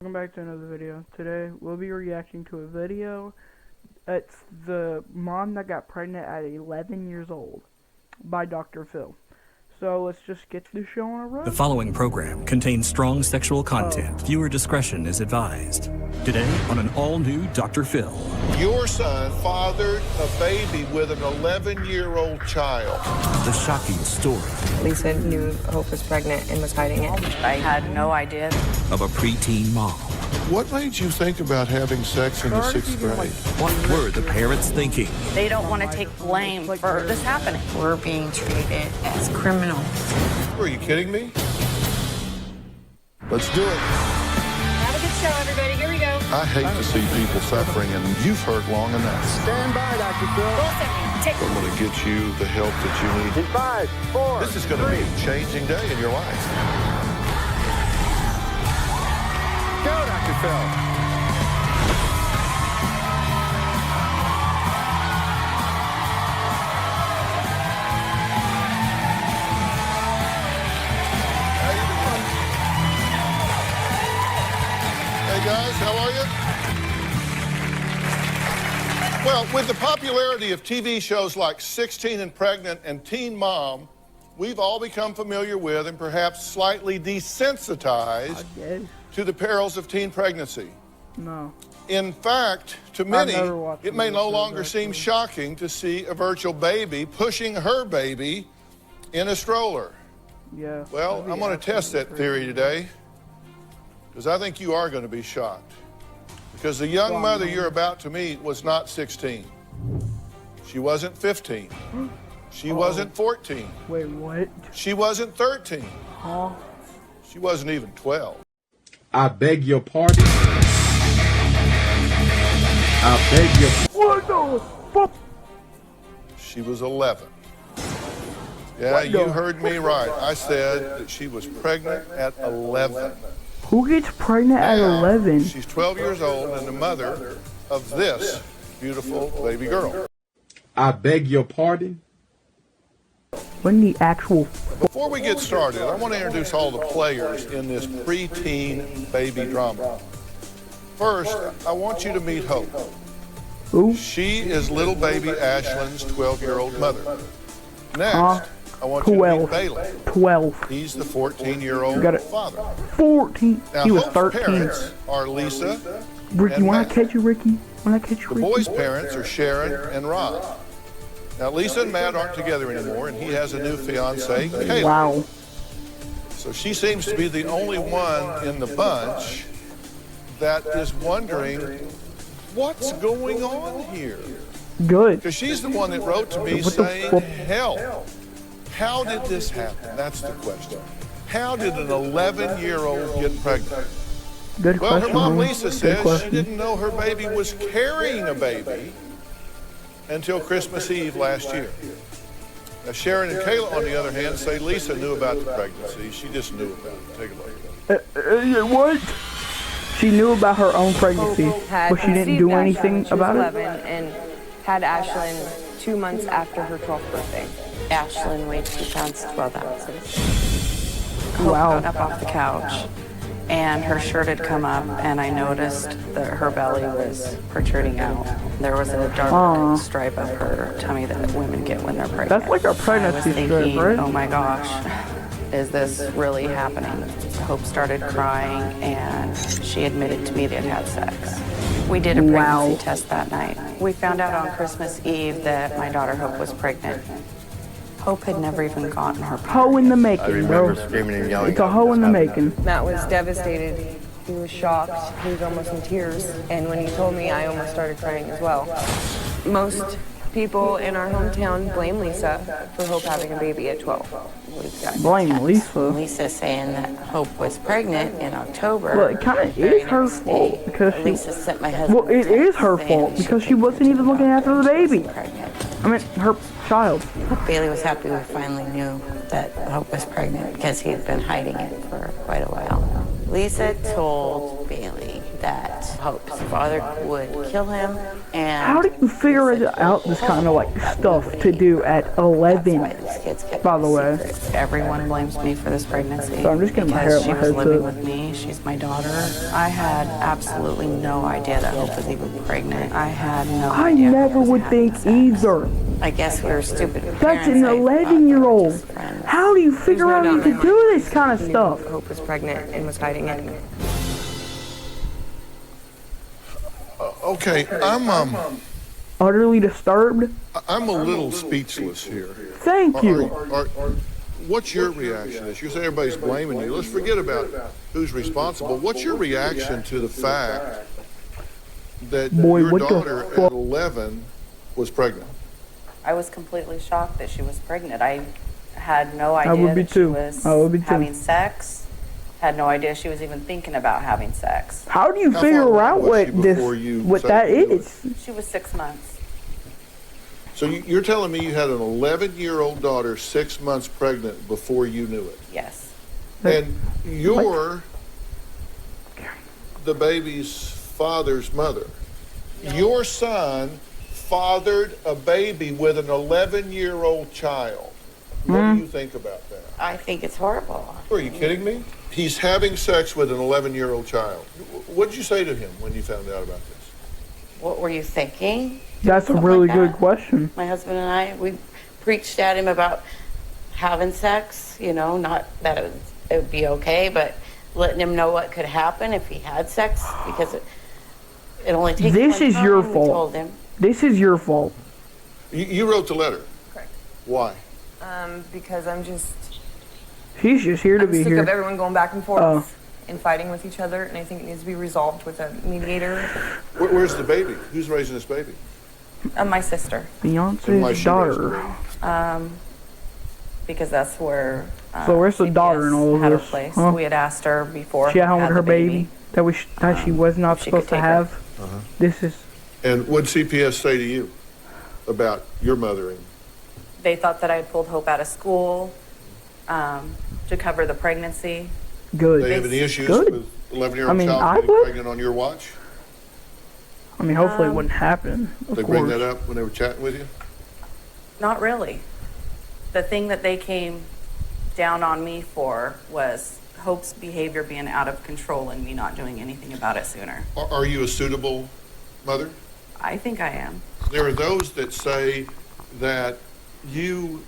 Welcome back to another video. Today we'll be reacting to a video. It's the mom that got pregnant at 11 years old by Dr. Phil. So let's just get the show on a road. The following program contains strong sexual content. Viewer discretion is advised. Today on an all-new Dr. Phil. Your son fathered a baby with an 11-year-old child. The shocking story Lisa knew Hope was pregnant and was hiding it. I had no idea. of a preteen mom. What made you think about having sex in the 6th grade? What were the parents thinking? They don't want to take blame for this happening. We're being treated as criminals. Are you kidding me? Let's do it. Have a good show, everybody. Here we go. I hate to see people suffering, and you've heard long enough. Stand by, Dr. Phil. I'm going to get you the help that you need. In 5, 4, This is going to be a changing day in your life. go, Dr. Phil. Hey guys, how are you? Well, with the popularity of TV shows like 16 and Pregnant and Teen Mom, we've all become familiar with and perhaps slightly desensitized to the perils of teen pregnancy. No. In fact, to many, never watched it may no those longer shows, seem actually. shocking to see a virtual baby pushing her baby in a stroller. Yeah. Well, that'd be I'm going to test that absolutely theory today, because I think you are going to be shocked. Because the young mother you're about to meet was not 16. She wasn't 15. She wasn't 14. Wait, what? She wasn't 13. Huh? She wasn't even 12. I beg your pardon. I beg your What the fuck? She was 11. Yeah, you heard me right. I said that she was pregnant at 11. Who gets pregnant at Now, 11? She's 12 years old and the mother of this beautiful baby girl. I beg your pardon. When the actual Before we get started, I want to introduce all the players in this preteen baby drama. First, I want you to meet Hope. who? She is little baby Ashlyn's 12-year-old mother. Next, I want you to 12. meet Bailey. 12. He's the 14-year-old Got it. father. 14. Now, He was Hope's 13. parents are Lisa Ricky, and when I Matt. catch you, Ricky? When I catch you, The Ricky? boys' parents are Sharon and Rob. Now, Lisa and Matt aren't together anymore, and he has a new fiancée, Kayla. Wow. So she seems to be the only one in the bunch that is wondering what's going on here. Good. Because she's the one that wrote to me What the saying, fuck? help, how did this happen? That's the question. How did an 11-year-old get pregnant? Good Well, her question. mom man. Lisa Good says she question. didn't know her baby was carrying a baby until Christmas Eve last year. Now, Sharon and Kayla, on the other hand, say Lisa knew about the pregnancy. She just knew about it. Take a look. What? She knew about her own pregnancy, but she didn't do anything about it? And had Ashlyn 2 months after her 12th birthday. Ashlyn weighed 2 pounds, 12 ounces. Hope Wow. got up off the couch, and her shirt had come up, and I noticed that her belly was protruding out. There was a dark stripe up her tummy that women get when they're pregnant. That's like a I was pregnancy thinking, strip, right? oh my gosh, is this really happening? Hope started crying, and she admitted to me they had had sex. We did a pregnancy Wow. test that night. We found out on Christmas Eve that my daughter Hope was pregnant. Hope had never even gotten her period. Hoe in the making, bro. remember screaming and yelling It's a hoe in the making. Matt was devastated. He was shocked. He was almost in tears. And when he told me, I almost started crying as well. Most people in our hometown blame Lisa for Hope having a baby at 12. Blame Lisa. Lisa saying that Hope was pregnant in October. Well, it kind of Very is her next fault day, because Lisa she. sent my husband. Well, it is her fault because she wasn't even looking after the baby. Pregnant. I mean, her child. Bailey was happy we finally knew that Hope was pregnant because he had been hiding it for quite a while. Lisa told Bailey that Hope's father would kill him, and How do you figure out this kind of like stuff to do at 11? these kids kept By the way. secrets. Everyone blames me for this pregnancy. So I'm just getting my hair because out she my was head living too. with me. She's my daughter. I had absolutely no idea that Hope was even pregnant. I had no I idea. never Hope was would having think sex. either. I guess we were stupid That's parents. an I thought 11-year-old. they were just friends. How do you figure out no how to doubt. do this kind of stuff? Hope was pregnant and was hiding it. Okay, Utterly disturbed? I'm a little speechless here. Thank you. What's your reaction? As you say, everybody's blaming you. Let's forget about who's responsible. What's your reaction to the fact that Boy, your what the daughter fuck? at 11 was pregnant? I was completely shocked that she was pregnant. I had no I idea would be that she too. was I would be too. having sex. Had no idea she was even thinking about having sex. How do you How figure far out along was she what this, before you what said that you knew it? is? She was 6 months. So you're telling me you had an 11-year-old daughter 6 months pregnant before you knew it? Yes. And you're the baby's father's mother. Your son fathered a baby with an 11-year-old child. What do you think about that? I think it's horrible. Are you kidding me? He's having sex with an 11-year-old child. What did you say to him when you found out about this? What were you thinking? That's a Something really like good that. question. My husband and I, we preached at him about having sex, you know, not that it would be okay, but letting him know what could happen if he had sex, because it only takes This one is time, your we fault. told him. This is your fault. You wrote the letter. Correct. Why? Because I'm She's just here to I'm be sick here. of everyone going back and forth Oh. and fighting with each other, and I think it needs to be resolved with a mediator. Where's the baby? Who's raising this baby? My sister. And why Beyonce's she daughter. Because that's where So where's the daughter in all of had her this? place. Huh? We had asked her before She had home with the her baby that she was not she could supposed to take her. have. This is And what did CPS say to you about your mothering? They thought that I had pulled Hope out of school to cover the pregnancy. good. They have any issues Good. with 11-year-old I mean, child I getting would. pregnant on your watch? I mean, hopefully it wouldn't happen. Of They course. bring that up when they were chatting with you? Not really. The thing that they came down on me for was Hope's behavior being out of control and me not doing anything about it sooner. Are you a suitable mother? I think I am. There are those that say that you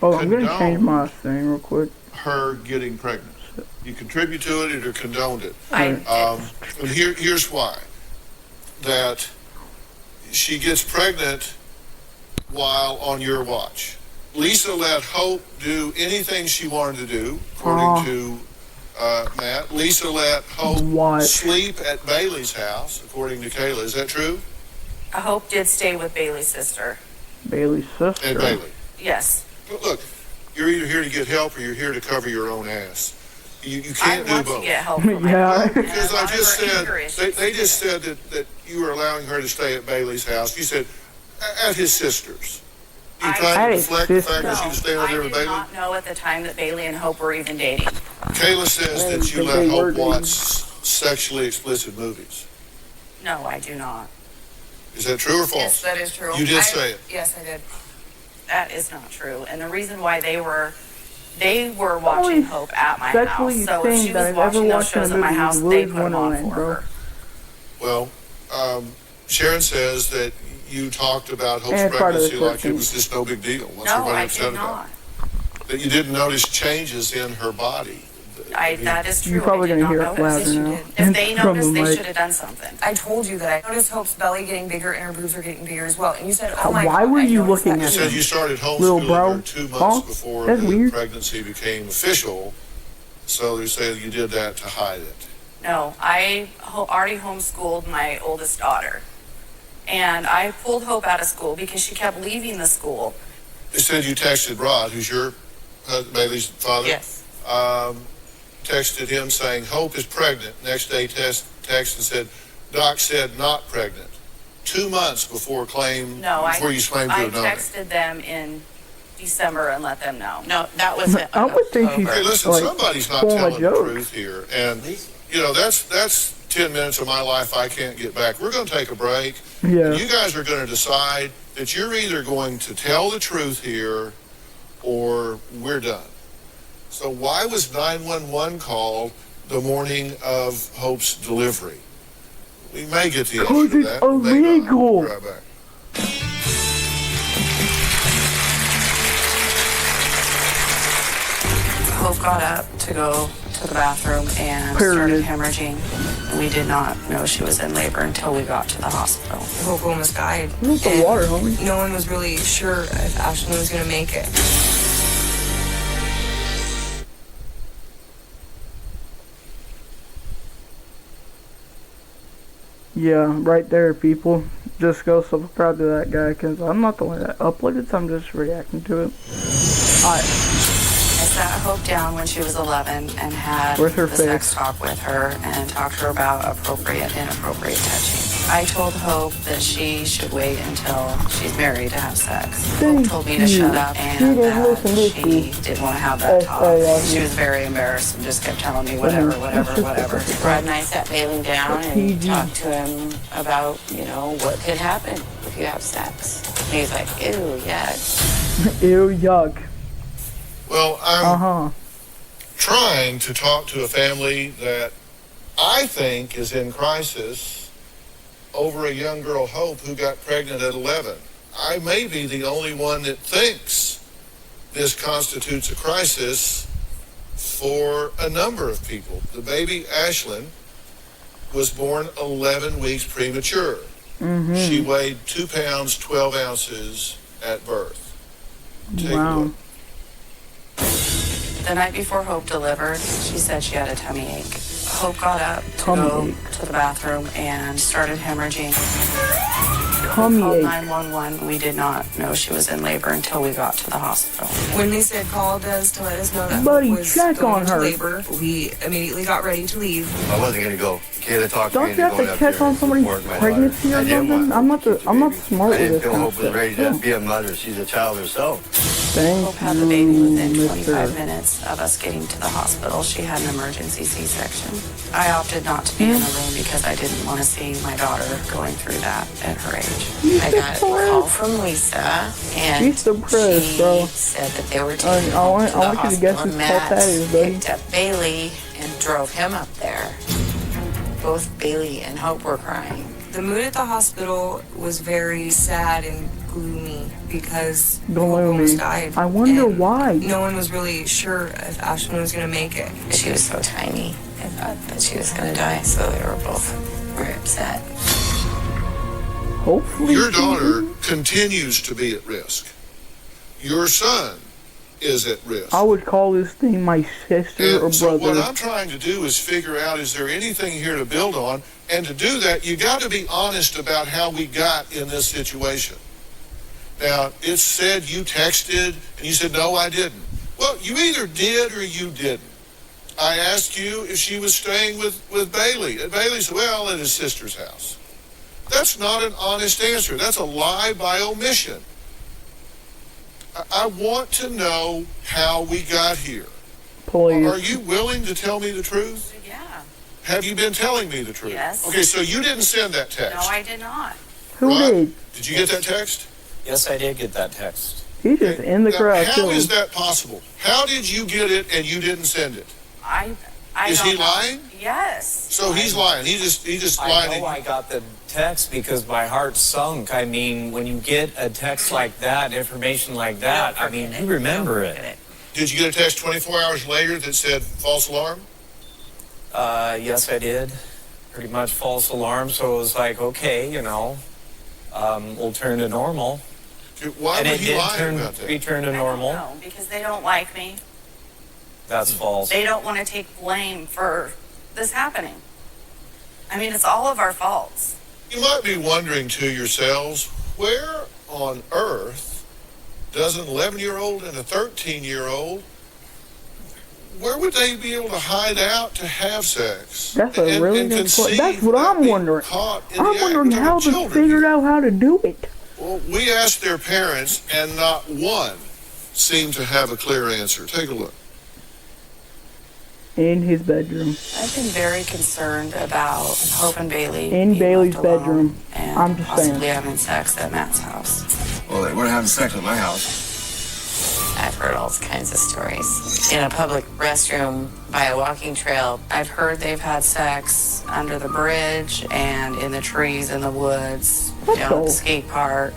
Oh, I'm gonna change condone my thing real quick. her getting pregnant. You contribute to it or condoned it. I And here's why. That she gets pregnant while on your watch. Lisa let Hope do anything she wanted to do, according to Matt. Lisa let Hope What? sleep at Bailey's house, according to Kayla. Is that true? Hope did stay with Bailey's sister. Bailey's sister. And Bailey. Yes. But look, you're either here to get help or you're here to cover your own ass. You I can't do want to both. get help from my Yeah. husband, and Because a I lot of just her said, anger issues they too. just said that you were allowing her to stay at Bailey's house. You said, at his sister's. You I- trying At to his deflect the fact sister's. that she was staying over I there did with Bailey? not know at the time that Bailey and Hope were even dating. Kayla says that you think let they were Hope dating. watch sexually explicit movies. No, I do not. Is that true or false? Yes, that is true. You did say it. Yes, I did. That is not true. And the reason why they were watching Hope at my house. sexually So if thing she that was I've ever watching those watched in a shows at my movie house, was they Willy's put them on Wonderland, for bro. her. Well, Sharon says that you talked about Hope's And it's part of the pregnancy like it cartoon. was just no big deal. What's No, everybody I upset did about? not. That you didn't notice changes in her body. That is true. You're probably I did gonna hear not it notice. louder now. If they From noticed, the they mic. should have done something. I told you that I noticed Hope's belly getting bigger and her boobs are getting bigger as well. And you said, How- oh my why God, were I you noticed looking that You at too." said you started Little homeschooling bro. her 2 months Huh? before That's the weird. pregnancy became official. So they say you did that to hide it. No, I already homeschooled my oldest daughter. And I pulled Hope out of school because she kept leaving the school. They said you texted Rod, who's your Bailey's father. Yes. Texted him saying Hope is pregnant. Next day text and said Doc said not pregnant. 2 months before No, I you claimed to have known it. texted them in December and let them know. No, that was I would think she's Hey, listen, like, somebody's not full of telling the jokes. truth here, and you know that's 10 minutes of my life I can't get back. We're going to take a break. Yeah. And you guys are going to decide that you're either going to tell the truth here or we're done. So why was 911 called the morning of Hope's delivery? We may get the answer to Because that. it's illegal. Be right back. Hope got up to go to the bathroom and started hemorrhaging. We did not know she was in labor until we got to the hospital. Hope almost died. Where's the water, homie? No one was really sure if Ashlyn was going to make it. Yeah, right there, people. Just go subscribe to that guy, because I'm not the one that uploaded, so I'm just reacting to it. I sat Hope down when she was 11 and had Where's her the sex face? talk with her and talked to her about appropriate and inappropriate touching. I told Hope that she should wait until she's married to have sex. Hope told me to shut up and that she didn't want to have that talk. She was very embarrassed and just kept telling me whatever. Brad and I sat Bailey down and talked to him about, you know, what could happen if you have sex. And he's like, ew, yuck. Ew, yuck. Well, I'm trying to talk to a family that I think is in crisis over a young girl, Hope, who got pregnant at 11. I may be the only one that thinks this constitutes a crisis for a number of people. The baby, Ashlyn, was born 11 weeks premature. She weighed 2 pounds, 12 ounces at birth. Take a look. The night before Hope delivered, she said she had a tummy ache. Hope got up to go to the bathroom and started hemorrhaging. We called 911. We did not know she was in labor until we got to the hospital. When they said called us to let us know that Buddy, Hope was check going on into her. labor, we immediately got ready to leave. I wasn't going to go. Kayla talked to me Don't into you have going to up check there on and somebody's support my pregnancy daughter. or I didn't something? want I'm not to smart I with didn't this feel kind Hope of was stuff. ready to be a mother. She's a child herself. Thank Hope had the baby you, within 25 mister. minutes of us getting to the hospital. She had an emergency C-section. I opted not to be in the room because I didn't want to see my daughter going through that at her age. I got a call from Lisa, and She's depressed, she bro. said that they were taking I Hope want to the you to guess hospital. whose Matt fault that is, buddy. picked up Bailey and drove him up there. Both Bailey and Hope were crying. The mood at the hospital was very sad and gloomy because Hope almost died. I wonder And why. no one was really sure if Ashlyn was going to make it. She was so tiny. I thought that she was going to die, so they were both very upset. Hopefully. Your daughter continues to be at risk. Your son is at risk. I would call this thing my sister or And so what brother. I'm trying to do is figure out, is there anything here to build on? And to do that, you got to be honest about how we got in this situation. Now, it's said you texted and you said, no, I didn't. Well, you either did or you didn't. I asked you if she was staying with Bailey. And Bailey said, well, at his sister's house. That's not an honest answer. That's a lie by omission. I want to know how we got here. Please. Are you willing to tell me the truth? Yeah. Have you been telling me the truth? Yes. Okay, so you didn't send that text. No, I did not. Who Rod, did? Did you get that text? Yes, I did get that text. He's just in the Now, crowd how chilling. is that possible? How did you get it and you didn't send it? I Is don't he know. lying? Yes. So he's lying. He just I lied. know I got the text because my heart sunk. I mean, when you get a text like that, information like that, I mean, you remember it. Did you get a text 24 hours later that said false alarm? Yes, I did. Pretty much false alarm. So it was like, okay, you know, we'll turn to normal. Why And would it he did lie about that? return to normal. No, because they don't like me. That's false. They don't want to take blame for this happening. I mean, it's all of our faults. You might be wondering to yourselves, where on earth does an 11-year-old and a 13-year-old, where would they be able to hide out to have sex? That's a really and good question. conceive That's what without I'm being wondering. caught in I'm the act? wondering We're how talking they children figured here. out how to do it. Well, we asked their parents, and not one seemed to have a clear answer. Take a look. In his bedroom. I've been very concerned about Hope and Bailey In being Bailey's left alone bedroom. and I'm just saying. possibly having sex at Matt's house. Well, they weren't having sex at my house. I've heard all kinds of stories. In a public restroom, by a walking trail. I've heard they've had sex under the bridge and in the trees in the woods, down at the skate park.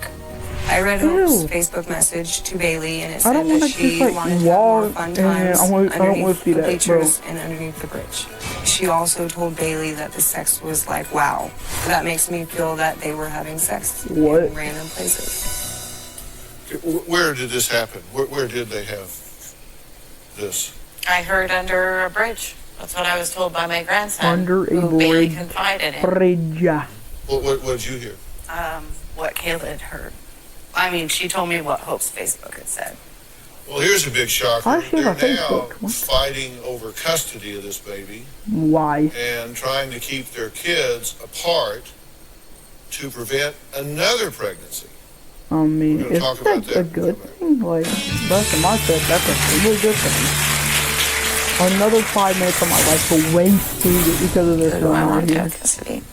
I read Hope's Facebook message to Bailey, and it said that she wanted to have more fun times underneath the bleachers and underneath the bridge. She also told Bailey that the sex was like, wow. That makes me feel that they were having sex in random places. Where did this happen? Where did they have this? I heard under a bridge. That's what I was told by my grandson. Under a who Bailey bridge. confided in. Bridge. What did you hear? What Kayla had heard. I mean, she told me what Hope's Facebook had said. Well, here's a big shocker. Why is she on They're now Facebook? What? fighting over custody of this baby Why? and trying to keep their kids apart to prevent another pregnancy. I mean, We're gonna is talk about that a that. good thing? Like, that's in my set, that's a really good thing. Another 5 minutes of my life wasted because of this Who do I one want right to here. have custody?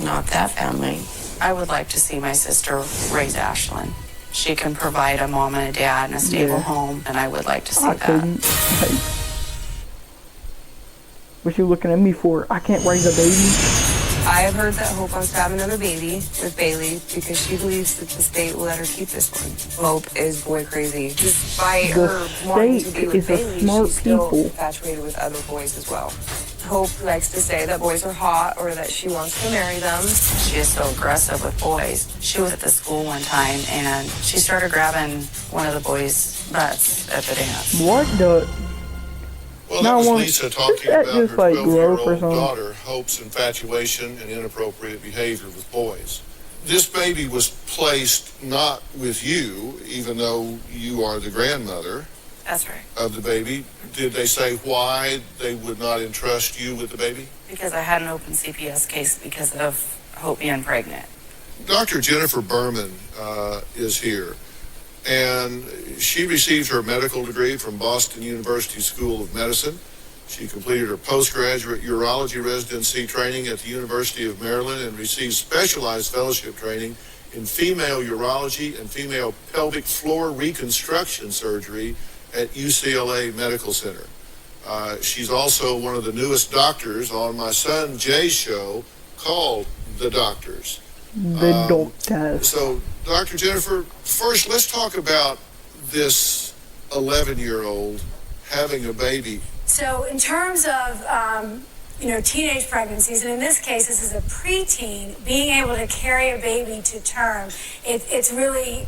Not that family. I would like to see my sister raise Ashlyn. She can provide a mom and a dad and a stable home, and I would like to see I that. couldn't. Like, what you looking at me for? I can't raise a baby. I have heard that Hope wants to have another baby with Bailey because she believes that the state will let her keep this one. Hope is boy crazy. Despite The her wanting to be state with is a Bailey, smart she's still people. infatuated with other boys as well. Hope likes to say that boys are hot or that she wants to marry them. She is so aggressive with boys. She was at the school one time and she started grabbing one of the boys' butts at the dance. What the? Well, Now, that was well, Lisa talking that about just, her like, gross or 12-year-old something? daughter, Hope's infatuation and inappropriate behavior with boys. This baby was placed not with you, even though you are the grandmother That's right. of the baby. Did they say why they would not entrust you with the baby? Because I had an open CPS case because of Hope being pregnant. Dr. Jennifer Berman is here, and she received her medical degree from Boston University School of Medicine. She completed her postgraduate urology residency training at the University of Maryland and received specialized fellowship training in female urology and female pelvic floor reconstruction surgery at UCLA Medical Center. She's also one of the newest doctors on my son Jay's show called The Doctors. The doctors. So, Dr. Jennifer, first let's talk about this 11-year-old having a baby. So in terms of, teenage pregnancies, and in this case, this is a preteen, being able to carry a baby to term, it's really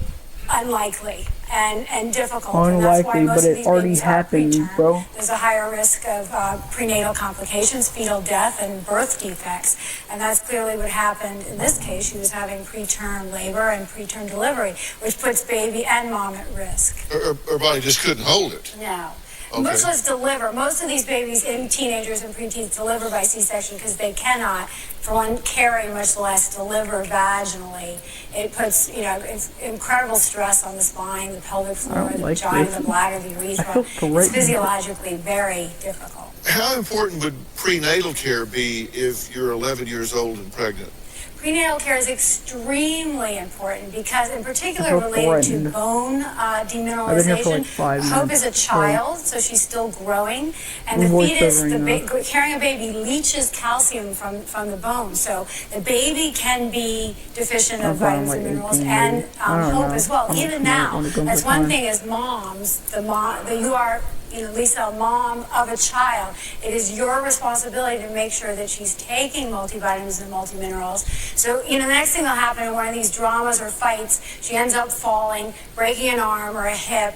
unlikely and difficult. And that's why Unlikely, most but of it these already babies are happened, preterm. bro. There's a higher risk of prenatal complications, fetal death, and birth defects. And that's clearly what happened in this case. She was having preterm labor and preterm delivery, which puts baby and mom at risk. Her body just couldn't hold it. No. Okay. Much less deliver. Most of these babies in teenagers and preteens deliver by C-section because they cannot, for one, carry, much less deliver vaginally. It puts, it's incredible stress on the spine, the pelvic floor, the like vagina, this. the bladder, the urethra. feel It's great. physiologically very difficult. How important would prenatal care be if you're 11 years old and pregnant? Prenatal care is extremely important because, in particular, So related to threatened. bone I've been here for demineralization. like 5 Hope minutes. is a child, so she's still growing, and the Voice fetus, overing that. carrying a baby, leaches calcium from the bone. So the baby can be deficient of I'm vitamins like and minerals, 18 and maybe. I don't Hope know. as well. I'm Even not now, smart when it comes that's to one time. thing as moms. That you are. Lisa, a mom of a child, it is your responsibility to make sure that she's taking multivitamins and multiminerals. So, the next thing that'll happen in one of these dramas or fights, she ends up falling, breaking an arm or a hip,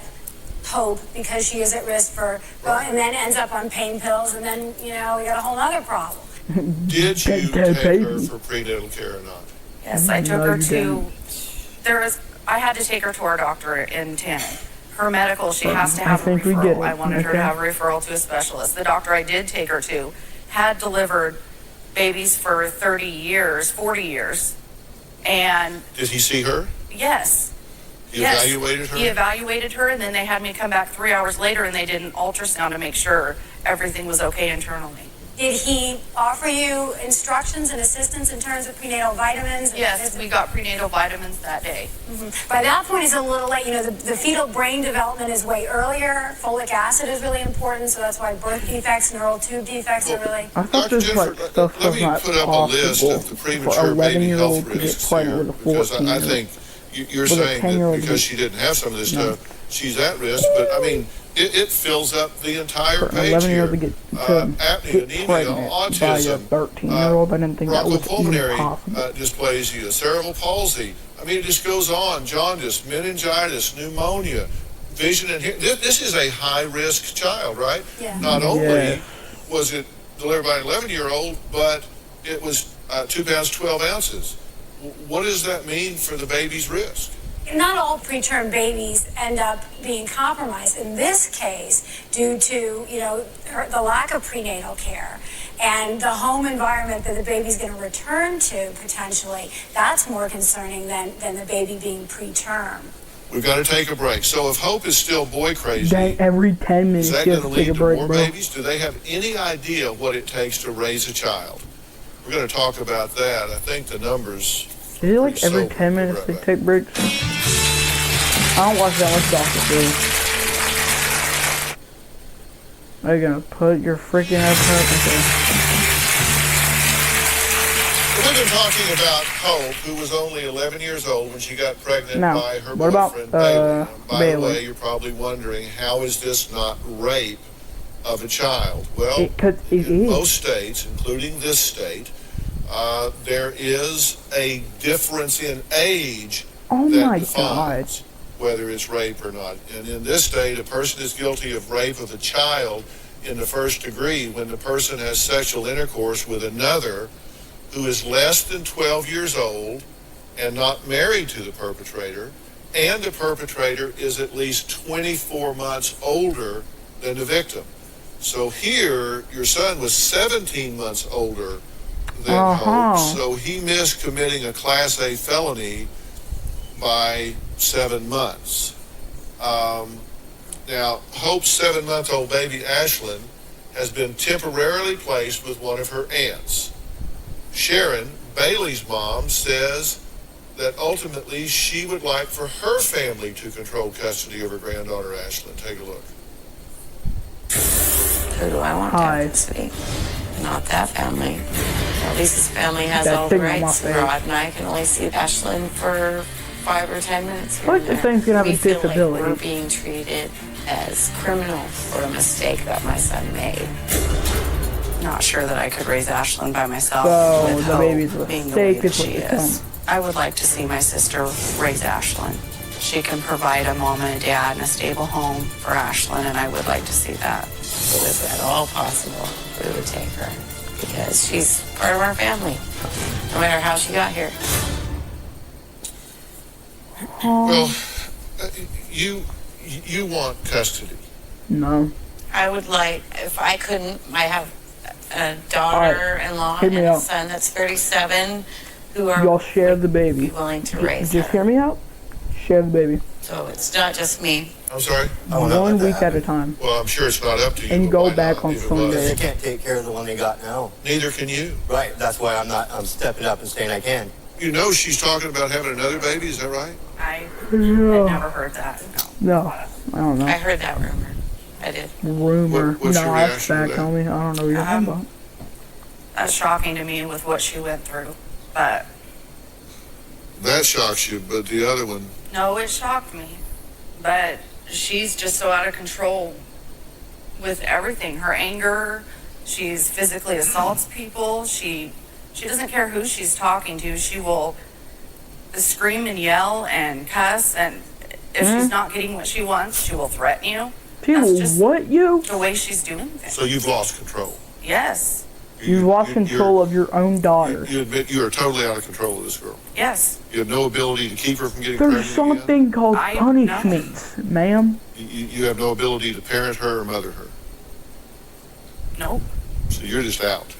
Hope, because she is at risk and then ends up on pain pills, and then, we got a whole other problem. Did you Dead take her baby. for prenatal care or not? Yes, I took No, her you to, I had to take her to our doctor in Tannin. Her medical, she has to I have a think we get referral. it, I wanted her to okay. have a referral to a specialist. The doctor I did take her to had delivered babies for 30 years, 40 years. And Did he see her? yes, He Yes, evaluated her? he evaluated her, and then they had me come back 3 hours later, and they did an ultrasound to make sure everything was okay internally. Did he offer you instructions and assistance in terms of prenatal vitamins? Yes, we got prenatal vitamins that day. By that point, it's a little late. You know, the fetal brain development is way earlier. Folic acid is really important, so that's why birth defects, neural tube defects are really... I thought this like stuff let was me not put up a list possible of the for premature baby health 11-year-old to get risks pregnant here, with a because 14 I think you're saying that because she didn't have some of this stuff, she's at risk, but I mean, it fills up the entire for an page here. 11-year-old to get Apnea, anemia, pregnant by a autism, 13-year-old. I didn't think that was even bronchopulmonary possible. dysplasia, cerebral palsy. I mean, it just goes on. Jaundice, meningitis, pneumonia, vision and hearing. This is a high-risk child, right? Yeah. Not only was it delivered by an 11-year-old, but it was 2 pounds, 12 ounces. What does that mean for the baby's risk? Not all preterm babies end up being compromised. In this case, due to, you know, the lack of prenatal care and the home environment that the baby's going to return to potentially, that's more concerning than the baby being preterm. We've got to take a break. So if Hope is still boy crazy, Dang, every 10 minutes is that you going have to to take lead a to break, more bro. babies? Do they have any idea what it takes to raise a child? We're going to talk about that. I think the numbers... Is it like every 10 minutes they take breaks? I don't watch that much Doctor Phil. Are you gonna put your freaking ass We've been talking about Hope, who was only 11 years old when she got pregnant Now, by her what about, boyfriend, Bailey. By the Bailey? way, you're probably wondering, how is this not rape of a child? Well, It in is. most states, including this state, there is a difference in age Oh that my defines whether it's rape or not. And in this state, a person is guilty of rape of a child in the first degree when the person has sexual intercourse with another who is less than 12 years old and not married to the perpetrator, and the perpetrator is at least 24 months older than the victim. So here, your son was 17 months older than Hope, so he missed committing a Class A felony by 7 months. Now, Hope's 7-month-old baby, Ashlyn, has been temporarily placed with one of her aunts. Sharon, Bailey's mom, says that ultimately she would like for her family to control custody of her granddaughter, Ashlyn. Take a look. Who do I want to have custody? Not that family. Lisa's family has all the rights abroad, and I can only see Ashlyn for 5 or 10 minutes. I like the thing's gonna have a We feel disability. like we're being treated as criminals for a mistake that my son made. Not sure that I could raise Ashlyn by myself. So with the Hope baby's a being the way mistake that is what she you're is. I would like to see my sister raise Ashlyn. She can provide a mom and a dad and a stable home for Ashlyn, and I would like to see that. So if at all possible, we would take her because she's part of our family, no matter how she got here. Well, you want custody. No. I would like, if I couldn't, I have a daughter-in-law Hear and me a out. son that's 37 who are Y'all share the baby. be willing to raise Just her. hear me out. Share the baby. So it's not just me. I'm sorry? One week at a time. Well, I'm sure it's not up to you. And but go why back not? on If it was. Sunday. You can't take care of the one they got now. Neither can you. Right, that's why I'm stepping up and saying I can. You know she's talking about having another baby, is that right? I No. never heard that. No. No. I don't know. I heard that rumor. I did. Rumor. What's your No, that's reaction to fact, that? homie. I don't know what you're talking about. That's shocking to me with what she went through. But That shocks you, but the other one, no, it shocked me. But she's just so out of control with everything. Her anger, she's physically assaults people. She doesn't care who she's talking to. She will scream and yell and cuss, and if she's not getting what she wants, she will threaten you. She will what you? The way she's doing things. so you've lost control. Yes. You've lost control of your own daughter. You admit you are totally out of control of this girl. Yes. You have no ability to keep her from getting There's pregnant again. something called I know. punishments, ma'am. You have no ability to parent her or mother her. Nope. So you're just out.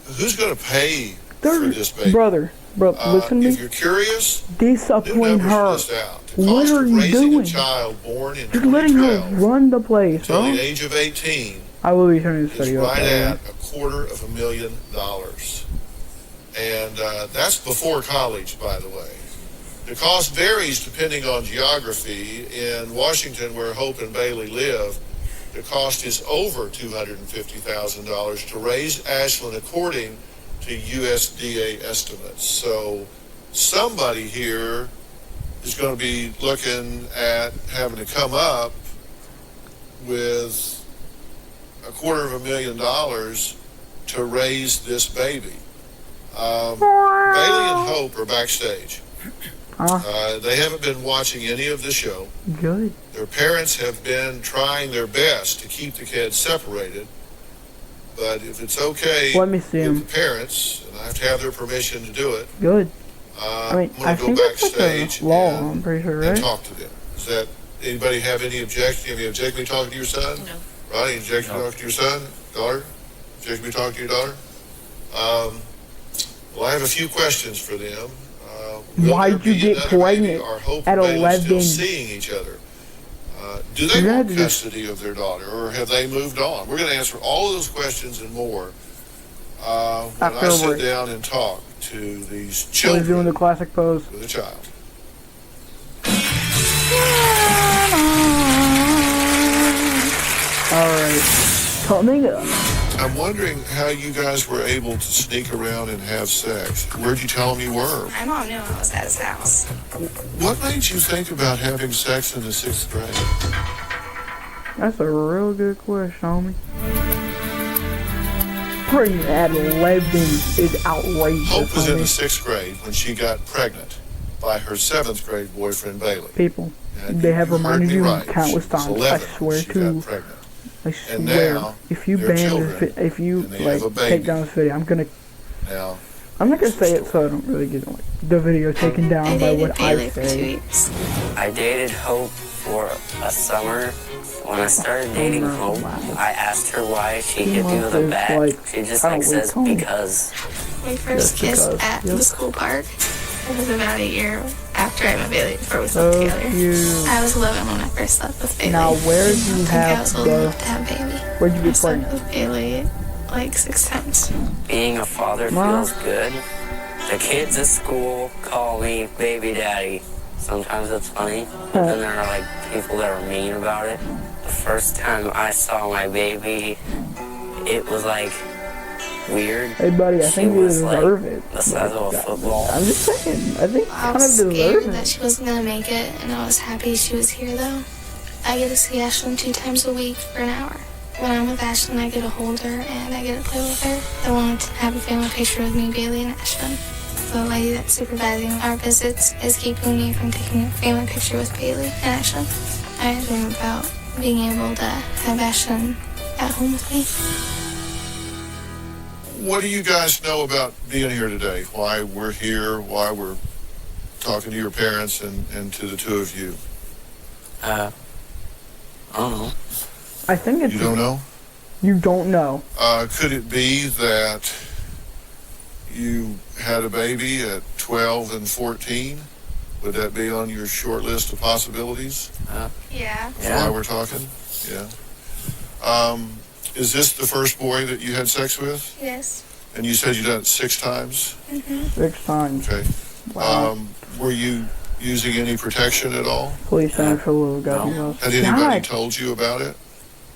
Who's going to pay for There's, this baby? brother, Bro, listen to If me. you're curious, new Discipline numbers her. list out. The What cost are of you raising doing? a child born in You're letting her 2012 run the place, until bro. the age of 18 I will be turning this is video up. right by the way. at $250,000. And that's before college, by the way. The cost varies depending on geography. In Washington, where Hope and Bailey live, the cost is over $250,000 to raise Ashlyn according to USDA estimates. So somebody here is going to be looking at having to come up with $250,000 to raise this baby. Bailey and Hope are backstage. They haven't been watching any of the show. Good. Their parents have been trying their best to keep the kids separated. But if it's okay Let me see with him. the parents, and I have to have their permission to do it, Good. I'm I going to go think that's like backstage a law, and, I'm pretty sure, and right? talk to them. Is that, anybody have any objection? Have you objection to me talking to your son? No. Ronnie, objection to talking to your son? Daughter? Objection to me talking to your daughter? Well, I have a few questions for them. Will Why'd there you be get another baby? pregnant Are Hope at and Bailey 11? still seeing each other? Do they You had want to just- custody of their daughter, or have they moved on? We're going to answer all of those questions and more when After I a sit break. down and talk to these So he's doing children the classic pose. with a child. Alright. Coming up. I'm wondering how you guys were able to sneak around and have sex. Where'd you tell them you were? My mom knew I was at his house. What made you think about having sex in the 6th grade? That's a real good question, homie. Pregnant at 11 is outrageous, Hope was in the homie. 6th grade when she got pregnant by her 7th grade boyfriend, Bailey. People, And they have you heard reminded me you right. countless She was times. 11 I when swear she to. got pregnant. I And swear. now, If you they're ban children, this, if you and they have a like baby. take down this video, I'm Now, not gonna say it so I don't really get like the video taken down I by dated what Bailey I for 2 say. weeks. I dated Hope for a summer. When I started dating Hope, I asked her why she hit me with a bat. She just like says because. We first Just kissed because, at yep. the school park. It was about a year after I met Bailey before we So slept together. cute. I was 11 when I first slept with Bailey. Now where do you I think I have was old enough the? to have Bailey. Where'd you I get slept pregnant? with Bailey like 6 times. Being a father Mom? feels good. The kids at school call me baby daddy. Sometimes it's funny, but then there are like people that are mean about it. The first time I saw my baby, it was like weird. Hey buddy, I She think you was, deserve like, it. the size of a football. I'm just saying. I think you I kind of was deserve scared it. that she wasn't gonna make it, and I was happy she was here though. I get to see Ashlyn 2 times a week for an hour. When I'm with Ashlyn, I get to hold her and I get to play with her. I wanted to have a family picture with me, Bailey, and Ashlyn. The lady that's supervising our visits is keeping me from taking a family picture with Bailey and Ashlyn. I dream about being able to have Ashlyn at home with me. what do you guys know about being here today? Why we're here, why we're talking to your parents and to the two of you? I don't know. I think it's. You don't know? You don't know. Could it be that you had a baby at 12 and 14? Would that be on your short list of possibilities? Yeah. That's why we're talking? Yeah. Is this the first boy that you had sex with? Yes. And you said you done it 6 times? Mm-hmm. 6 times. Okay. Wow. Were you using any protection at all? Police center for little guy. Had anybody God, told you about it?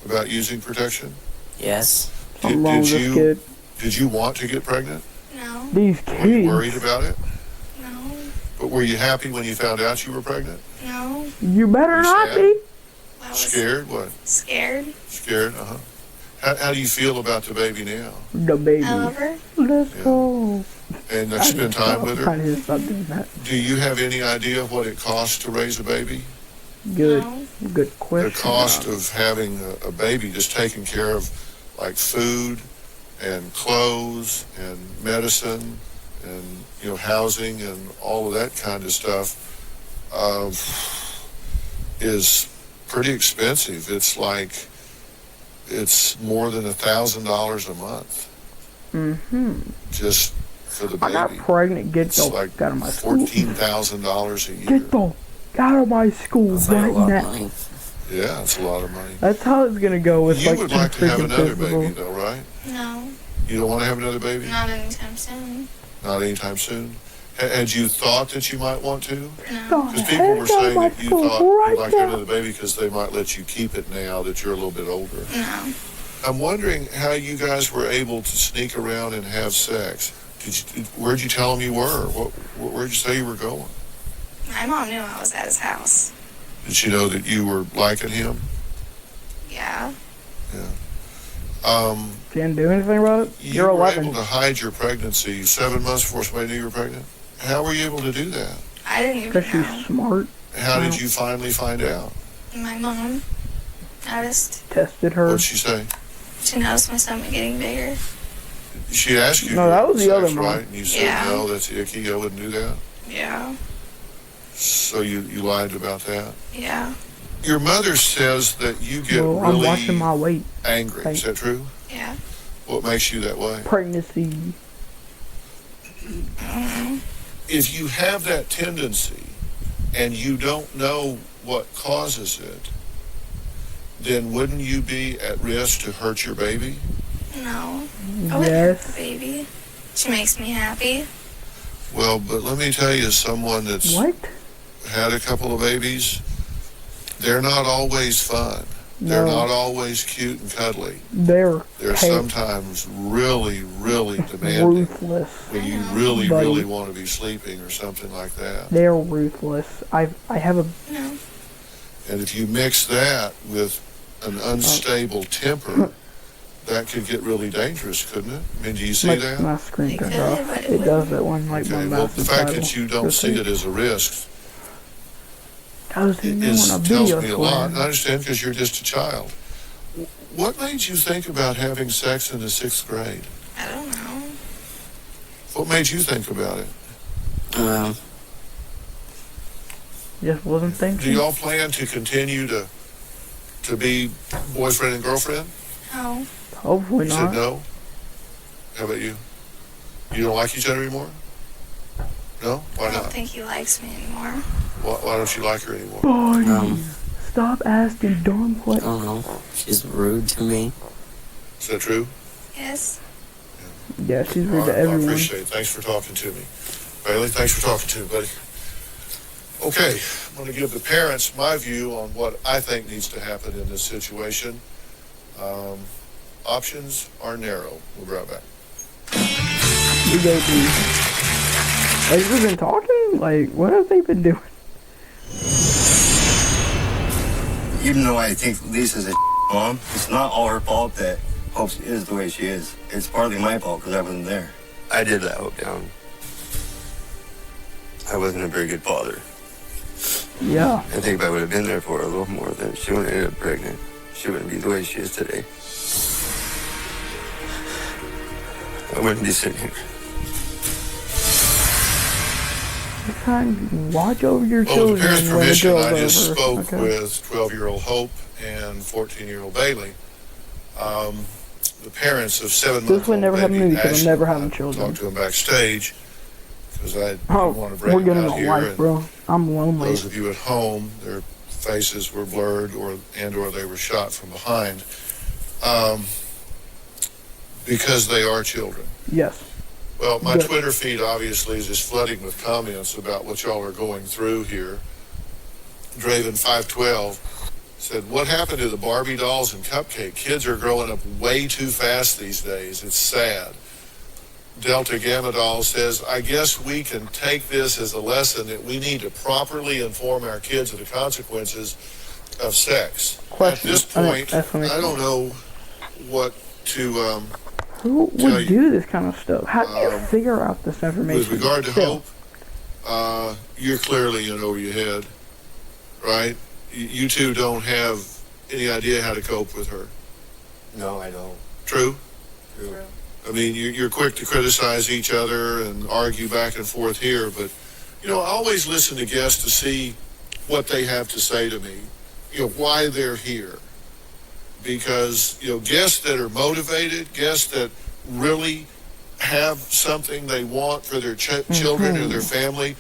About using protection? Yes. something wrong with this kid. Did you want to get pregnant? No. These Were you kids. worried about it? No. But were you happy when you found out you were pregnant? No. You better You not sad? be. I was Scared? What? scared. Scared? Uh-huh. How do you feel about the baby now? The baby. I love her. Let's go. And spend time with Kind her? of stop doing that. Do you have any idea what it costs to raise a baby? Good. No. Good question. The cost of having a baby, just taking care of like food and clothes and medicine and housing and all of that kind of stuff is pretty expensive. It's more than $1,000 a month. Mm-hmm. Just for the I got baby. pregnant. Get It's the like out of my school. $14,000 a year. Get the out of my school right now. Yeah, it's a lot of money. That's how it's gonna go with You like would some like to have freaking another physical. baby, though, right? No, You don't want to have another baby? not anytime soon. Not anytime soon. Had you thought that you might want to? No. Because people were saying that you thought right you'd like to have now. another baby because they might let you keep it now that you're a little bit older. No. I'm wondering how you guys were able to sneak around and have sex. Where'd you tell them you were? Where'd you say you were going? My mom knew I was at his house. Did she know that you were liking him? Yeah. Can't do anything about it. You You're were 11. able to hide your pregnancy 7 months before somebody knew you were pregnant? How were you able to do that? I didn't even Because she's know. smart. How did you finally find out? My mom noticed. Tested her. What'd she say? She noticed my stomach getting bigger. She asked you. No, if that you was the had other sex, mom. right? And you said, Yeah. no, that's icky. I wouldn't do that. Yeah. So you lied about that. Yeah. Your mother says that you get Well, I'm watching really my weight. angry. Is that true? Yeah. What makes you that way? Pregnancy. If you have that tendency and you don't know what causes it, then wouldn't you be at risk to hurt your baby? No. I wouldn't hurt the Yes. baby. She makes me happy. Well, but let me tell you, as someone that's What? had a couple of babies, they're not always fun. They're No. not always cute and cuddly. They're They're hey, sometimes really, really demanding ruthless. when you really, Buddy. really want to be sleeping or something like that. They're ruthless. I have a No. And if you mix that with an unstable temper, that could get really dangerous, couldn't it? I mean, do you see that? my screen turned could, off. but it It does that one like Okay, my well, mouse the is fact idle. that you don't see it as a risk doesn't mean when a tells video me a lot. And I understand because you're just a child. What made you think about having sex in the 6th grade? I don't know. What made you think about it? Just wasn't Do thinking. y'all plan to continue to be boyfriend and girlfriend? No. Hopefully You not. said no? How about you? You don't like each other anymore? No? Why I don't not? think he likes me anymore. Why don't you like her anymore? Buddy, stop asking dumb I questions. don't know. She's rude to me. Is that true? Yes. Yeah, she's All rude to right, I everyone. appreciate it. Thanks for talking to me. Bailey, thanks for talking to me, buddy. Okay, I'm going to give the parents my view on what I think needs to happen in this situation. Options are narrow. We'll be right back. We go to. Like, we've been talking? Like, what have they been doing? Even though I think Lisa's a mom, it's not all her fault that Hope is the way she is. It's partly my fault because I wasn't there. I did let Hope down. I wasn't a very good father. Yeah. I think if I would have been there for her a little more, then she wouldn't have ended up pregnant. She wouldn't be the way she is today. I wouldn't be sitting here. Watch over your Well, with the children parents' when the permission, girl's I just over. spoke Okay. with 12-year-old Hope and 14-year-old Bailey. The parents of 7 months This would never happen to me because I'm never having I children. talked to them backstage because I didn't Oh, want to bring we're them getting out a here. life, And bro. I'm lonely. those of you at home, their faces were blurred or they were shot from behind because they are children. Yes. Well, my Good. Twitter feed obviously is just flooding with comments about what y'all are going through here. Draven512 said, what happened to the Barbie dolls and cupcake? Kids are growing up way too fast these days. It's sad. Delta Gamma Doll says, I guess we can take this as a lesson that we need to properly inform our kids of the consequences of sex. Question. At this point, Exclamation. I don't know what to Who tell would you. do this kind of stuff? How do you figure out this information? With regard to Still. Hope, you're clearly in over your head, right? You two don't have any idea how to cope with her. No, I don't. True? True. I mean, you're quick to criticize each other and argue back and forth here, but, I always listen to guests to see what they have to say to me, why they're here. Because, guests that are motivated, guests that really have something they want for their children or their family,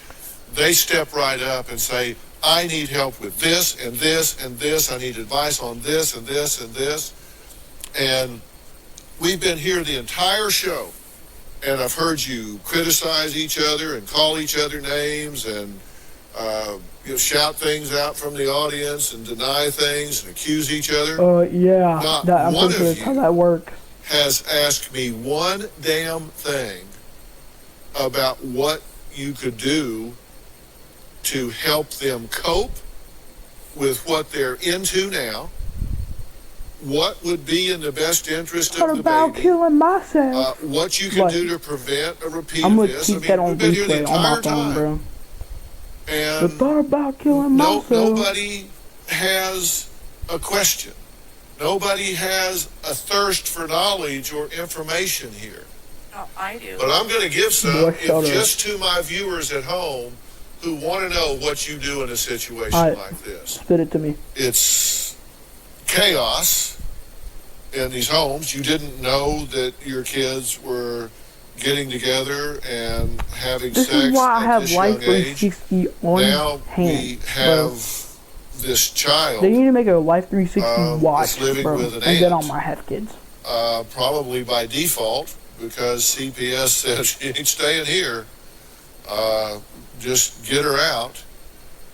they step right up and say, I need help with this and this and this. I need advice on this and this and this. And we've been here the entire show, and I've heard you criticize each other and call each other names and shout things out from the audience and deny things and accuse each other. Yeah, I'm one pretty sure of that's how you that works. has asked me one damn thing about what you could do to help them cope with what they're into now. What would be in the best interest What of the about baby? killing myself? What you can do to prevent a repeat I'm of gonna this. keep that on we've been here the replay on my entire phone, time. bro. And The thought about killing myself. nobody has a question. Nobody has a thirst for knowledge or information here. Oh, I do. But I'm going to give some, Boy, shut up. just to my viewers at home who want to know what you do in a situation like this. Spit it to me. It's chaos in these homes. You didn't know that your kids were getting together and having This sex is why I at have this Life young age. 360 on Now hand. we have this child. They need to make a Life 360 watch, that's living bro, with an and then aunt. I might have kids. Probably by default, because CPS says she ain't staying here. Just get her out.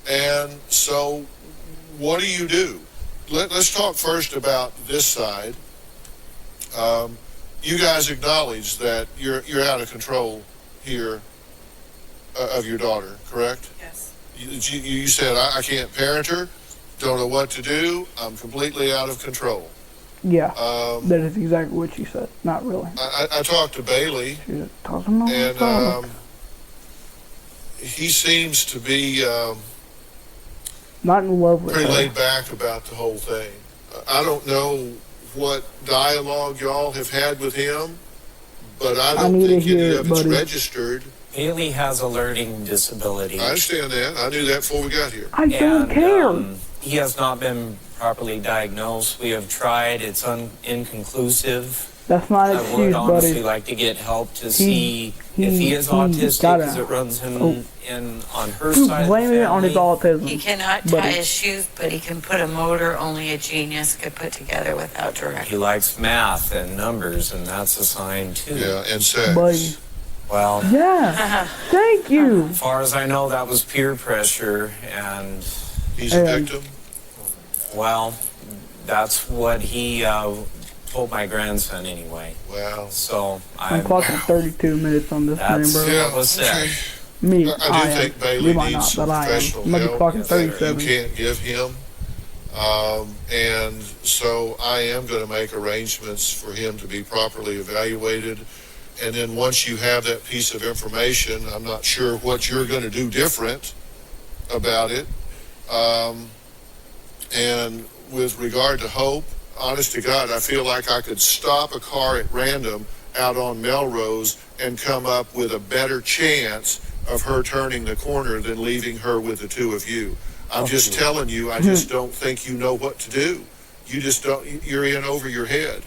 And so what do? Let's talk first about this side. You guys acknowledge that you're out of control here of your daughter, correct? Yes. You said, I can't parent her, don't know what to do, I'm completely out of control. Yeah, that is exactly what she said. Not really. I talked to Bailey, She was talking all the and time. he seems to be Not in love with pretty her. laid back about the whole thing. I don't know what dialogue y'all have had with him, but I don't need to think any hear of it, it's buddy. registered. Bailey has a learning disability. I understand that. I knew that before we got here. I don't care. He has not been properly diagnosed. We have tried. It's inconclusive. That's not an I would excuse, honestly buddy. like to get help to see if he is he autistic, gotta- because it runs him Oh. in on her Dude, side of the blaming it on his family. autism. He cannot buddy. tie his shoes, but he can put a motor only a genius could put together without direction. He likes math and numbers, and that's a sign too. Yeah, and sex. Buddy. Well, Yeah. Thank you. as far as I know, that was peer pressure, and He's a And- victim. well, that's what he told my grandson anyway. Wow. So I'm clocking 32 minutes on this thing, that's bro. what was said. Me, I do think am. Bailey You might needs not, some but I am. professional I'm gonna be help clocking that you 37. can't give him. And so I am going to make arrangements for him to be properly evaluated. And then once you have that piece of information, I'm not sure what you're going to do different about it. And with regard to Hope, honest to God, I feel like I could stop a car at random out on Melrose and come up with a better chance of her turning the corner than leaving her with the two of you. I'm just telling you, I just don't think you know what to do. You just don't, you're in over your head.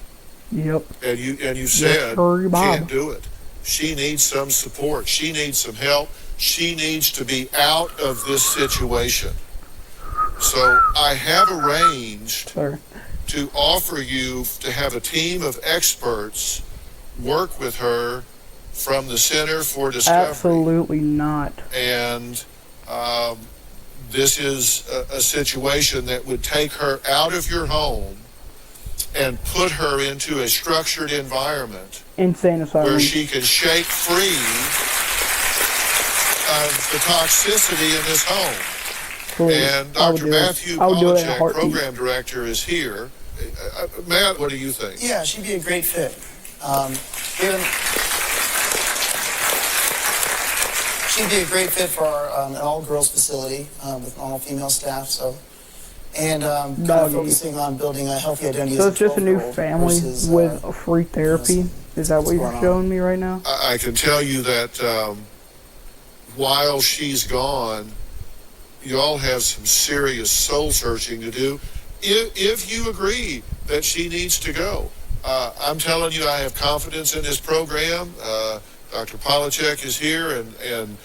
Yep. And you said, sir, Bob. can't do it. She needs some support. She needs some help. She needs to be out of this situation. So I have arranged to offer you to have a team of experts work with her from the Center for Discovery. Absolutely not. And this is a situation that would take her out of your home and put her into a structured environment Insane asylum. where she can shake free of the toxicity in this home. Please. And I would Dr. do it. Matthew I would do it in a Polachek, heartbeat. program director, is here. Matt, what do you think? Yeah, she'd be a great fit. She'd be a great fit for our, an all-girls facility with all-female staff. So, and kind of focusing on building a healthy identity. So as it's just a new 12-year-old family versus, with a free therapy? Is that what you're going on. showing me right now? I can tell you that while she's gone, y'all have some serious soul searching to do. If you agree that she needs to go, I'm telling you, I have confidence in this program. Dr. Polachek is here and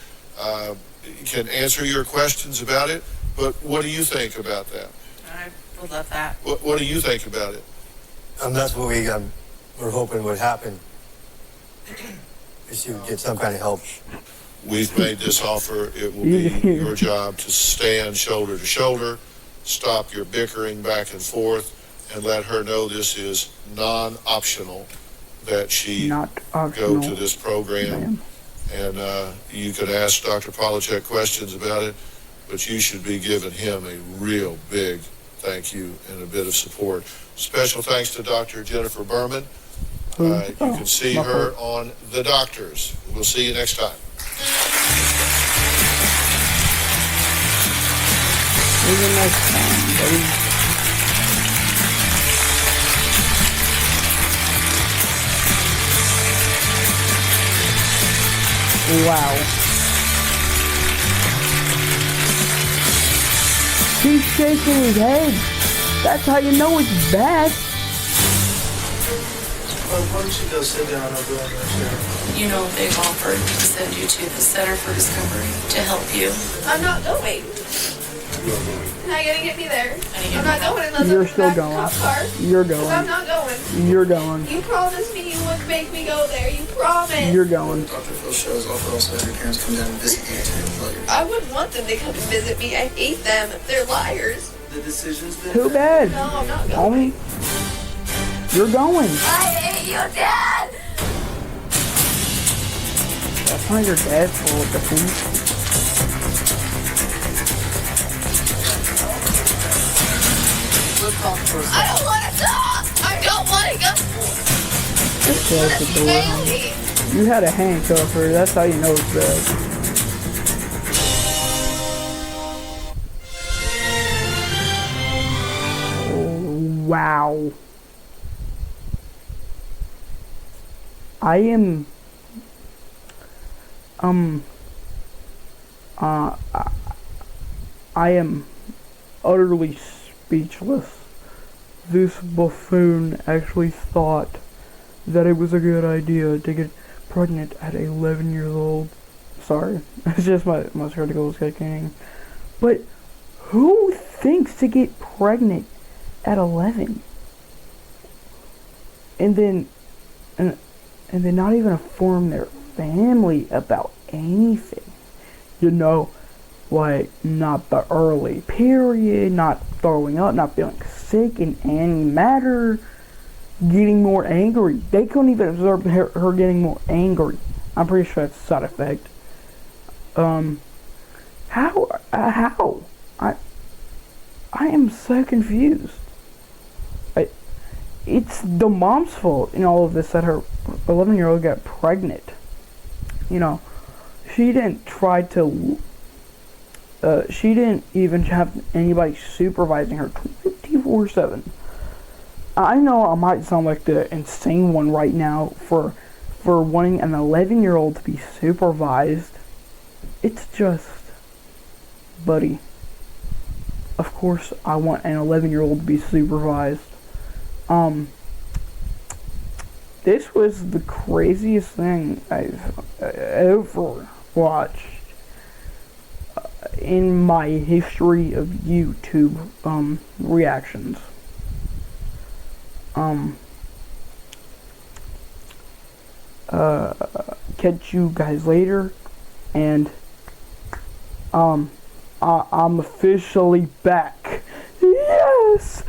can answer your questions about it. But what do you think about that? I would love that. What do you think about it? That's what we're hoping would happen. If she would get some kind of help. We've made this offer. It will be your job to stand shoulder to shoulder, stop your bickering back and forth, and let her know this is non-optional, that she go to this program. And you could ask Dr. Polachek questions about it, but you should be giving him a real big thank you and a bit of support. Special thanks to Dr. Jennifer Berman. You can see her on The Doctors. We'll see you next time. See you next time, buddy. Wow. He's shaking his head. That's how you know it's bad. Why don't you go sit down over there in your chair? You know, they've offered to send you to the Center for Discovery to help you. I'm not going. How are you gonna get me there? I'm not going unless You're I'm still back in going. the cop car. You're going. I'm not going. You're going. You promised me you wouldn't make me go there. You promised. You're going. Dr. Phil shows off, but also have your parents come down and visit you too. I wouldn't want them to come and visit me. I hate them. They're liars. The decisions that... Too bad. No, I'm not going. Homie, you're going. I hate you, Dad. That's not your dad for what the thing. I don't want to talk. I don't want to go. Just close the door. Homie. You had a handcuff her. That's how you know it's bad. Wow. I am I am utterly speechless. This buffoon actually thought that it was a good idea to get pregnant at 11 years old. Sorry, it's just my critical is kicking. But who thinks to get pregnant at 11? And then not even inform their family about anything. You know, like not the early period, not throwing up, not feeling sick in any matter, getting more angry. They couldn't even observe her getting more angry. I'm pretty sure that's a side effect. How? I am so confused. It's the mom's fault in all of this that her 11-year-old got pregnant. You know, she didn't try to, she didn't even have anybody supervising her 24/7. I know I might sound like the insane one right now for wanting an 11-year-old to be supervised. It's just, buddy, of course I want an 11-year-old to be supervised. This was the craziest thing I've ever watched in my history of YouTube reactions. Catch you guys later, and I'm officially back. Yes!